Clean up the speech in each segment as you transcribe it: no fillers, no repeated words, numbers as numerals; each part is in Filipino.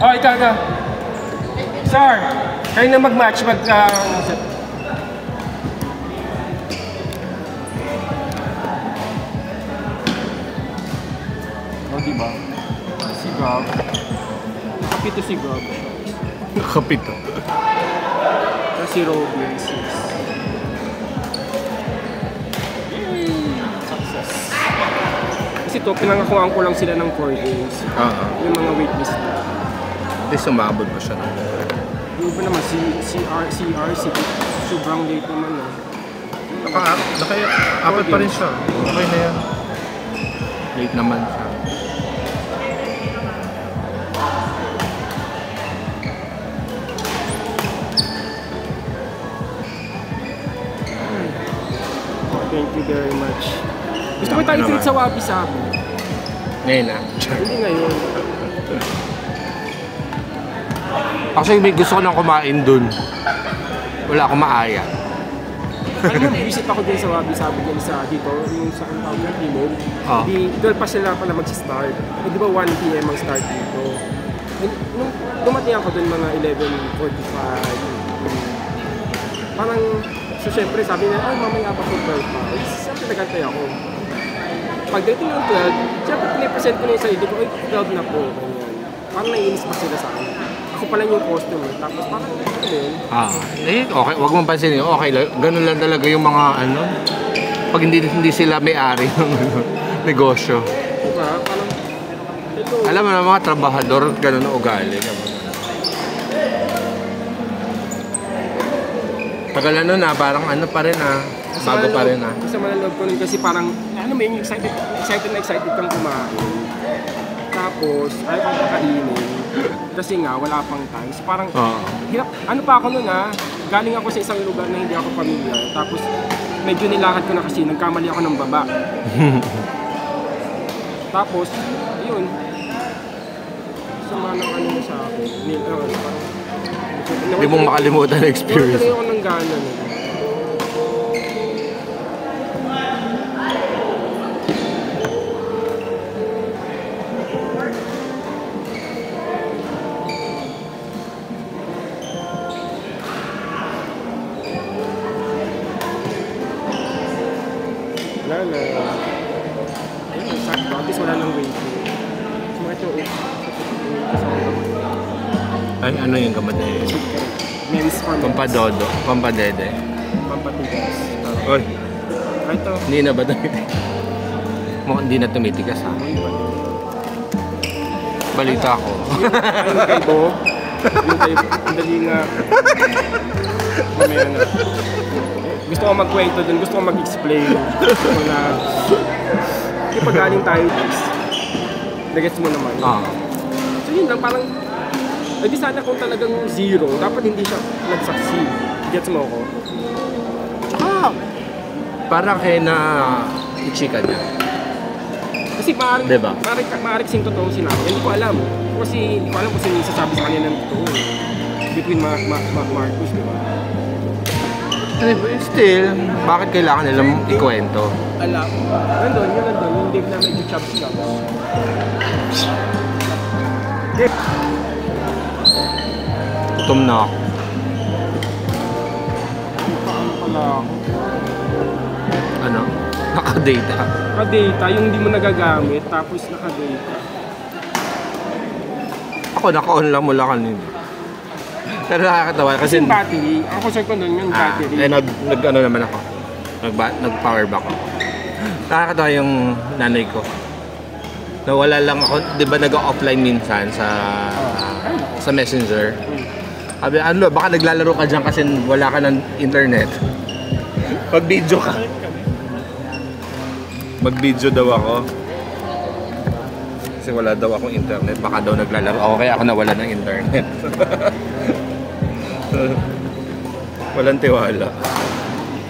Oh, ikaw. Sir, kayo na mag-match oh, diba? Si Gab. Kapito si Gab. Kapito. Tapos si Robin, success. Kasi ito, pinangakuhaan ko lang sila ng 4 days. Yung mga waitlist na. Hindi sumabot mo siya. Yung iba naman, si RC, sobrang late naman. Apat pa rin siya. Okay na yan. Late naman siya. Thank you very much. Gusto ko tayo i-treat sa wabi-sabi. Ngayon na. Hindi ngayon. Actually, may gusto ko nang kumain dun. Wala akong maaya. Alam mo, visit ako din sa wabi-sabi din sa dito, yung sa Kantawag Timog. Di 12 pa sila pala mag-start. Di ba 1 PM ang start dito? Nung dumating ako dun mga 11:45. Parang, so syempre sabi nila, ay mamaya pa po 12 pa. Siyempre nagantay ako. Pagdating ng 12, siyempre pinipresent ko na yung sarili ko, ay 12 na po. Ganyan. Parang naiinis pa sila sa akin. Ako pala yung customer, tapos parang ano yun. Okay, wag mong pansinin, okay lang. Ganun lang talaga yung mga pag hindi sila may-ari ng negosyo. Diba? Parang, ito. Alam mo na mga trabahador, ganun ang ugali. Tagal na, parang pa rin bago pa rin Kasi malalog ko nun kasi parang, ano mo yung excited kang kumain. Tapos, ayaw kang kakainin. Kasi nga, wala pang time. So parang, hirap, ano pa ako nun galing ako sa isang lugar na hindi ako pamilyar. Tapos, medyo nilakad ko na kasi, nagkamali ako ng baba. Tapos, yun. Sama ng ano mo sa akin. Hindi mong makalimutan na experience. Tuloy ako ng gana nun. Ayun, sakto. At least wala nang waiting. So, ito, ay, ano yung gamate? Men's for men's. Pampadodo, pampadede. Pampatigas. Oy. Ito. Hindi na ba tumitigas? Mukhang hindi na tumitigas Balita ko. Ayun kay Bo. Yung kay dali nga. Mamaya na. Gusto ko magkwento dun, gusto ko mag-explain. Gusto ko na pag galing tayo, nagets mo naman. So yun lang, parang di sana kung talagang zero, dapat hindi siya nag-succeed. Gets mo ako? Parang kaya na ichika niya. Kasi maaaring kasing totoo sinabi. Hindi ko alam. Kasi hindi ko alam kung sino yung sasabi sa kanya ng totoo. Between Marcos, di ba? Still, bakit kailangan nilang ikwento? Alam. Nandun. Yung Dave na medyo chubs. Gutom na ako. Paano pala ako? Ano? Naka-data. Naka-data, yung hindi mo nagagamit, tapos naka-data. Ako, naka-on lang mula kanina. Pero nakakatawa kasi yung battery, ang concern ko nun yung battery. Nag-ano naman ako. Nag-power bank ako. Nakakatawa yung nanay ko. Nawala lang ako, di ba nag-offline minsan sa Messenger. Sabi, ano, baka naglalaro ka dyan kasi wala ka ng internet. Mag-video ka. Mag-video daw ako. Kasi wala daw akong internet, baka daw naglalaro ako kaya ako nawala ng internet. Walang tiwala.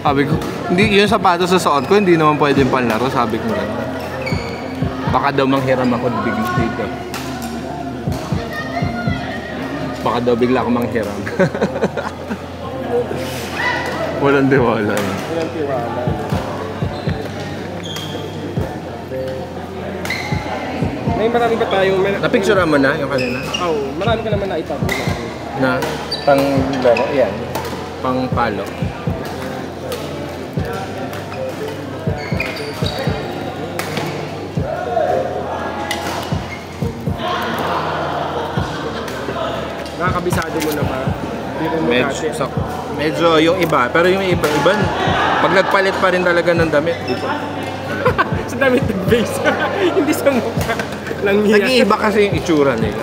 Sabi ko, hindi, yung sapatos sa suot ko, hindi naman pwedeng panlaro, sabi ko lang. Baka daw manghiram ako bigla dito. Baka daw bigla ako manghiram. Walang tiwala. Walang tiwala. May marami pa tayo. Napicturean mo na yung kanina? Oo, marami ka naman naitapo. Na pang laro, yan. Pang palo. Nakakabisado mo na ba? Medyo yung iba, pero yung iba, pag nagpalit pa rin talaga ng damit, di ba? Sa damit ng base. Hindi sa mukha. Lang yan. Nag-iiba kasi yung itsura nila.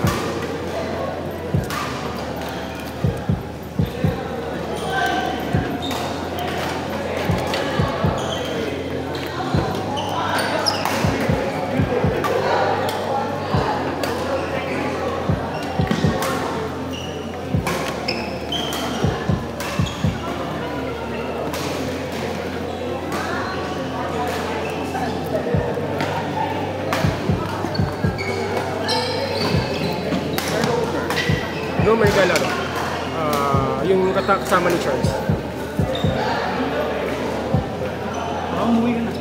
Romer Galaro. Yung kasama ni Charles. Umuwi ka na.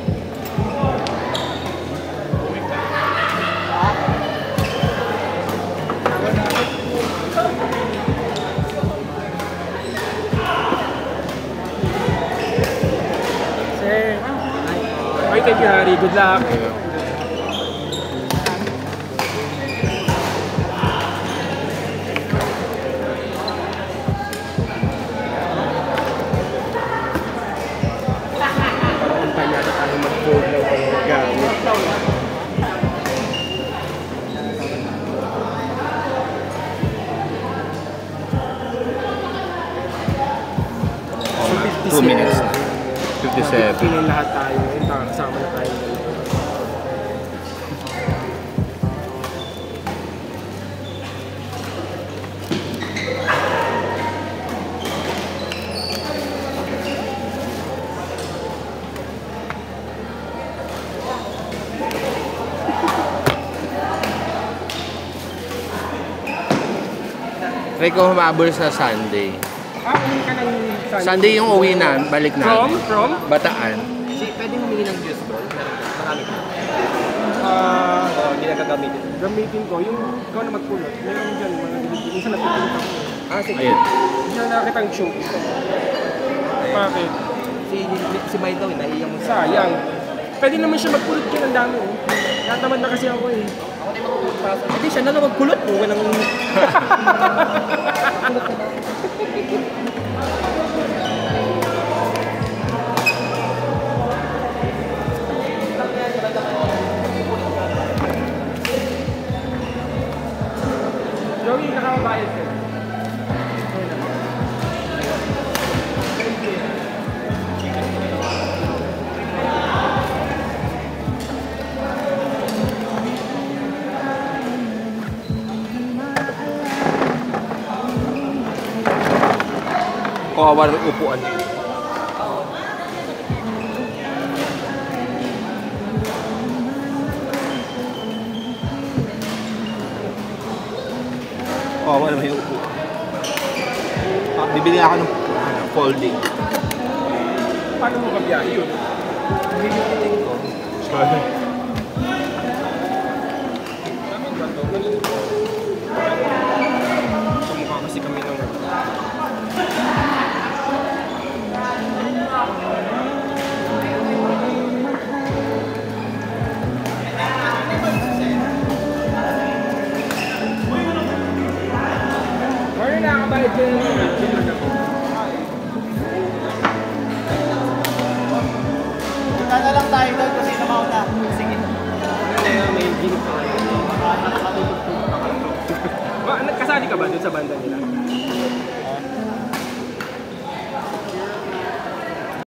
Okay, thank you, Harry. Good luck. So, 2 minutes na. 57. Pinin lahat tayo. Kasama na tayo. Try ko humabol sa Sunday. Uwi ka ng Sunday yung uwi na, balik na. From? Bataan. Pwede humingi ng juice doon? Marami ka. Hindi na gagamitin. Gamitin ko, yung ikaw na magpulot. Meron dyan, mga gamitin. Minsan nagpipulot ako. Sige. Ayun. Hindi na nakakita ang show. Bakit? Si May daw, naiiyak mo Sayang. Pwede naman siya magpulot ka ng dami. Tatamad na kasi ako eh. Ako na yung magpulot para sa... Hindi, siya na lang magpulot mo. Walang... Joey, nakakabayad ka. Kawawa ng upuan. Kawawa naman yung upuan. Bibili ako ng folding. Paano mo kabiyahe yun? Bibitin ko. Sorry. Kamukha kasi kami ng... Or nakakabayad ka na Punta na lang tayo doon kasi namauna. Sige. may ginip pa kayo. Kasali ka ba dun sa banda nila?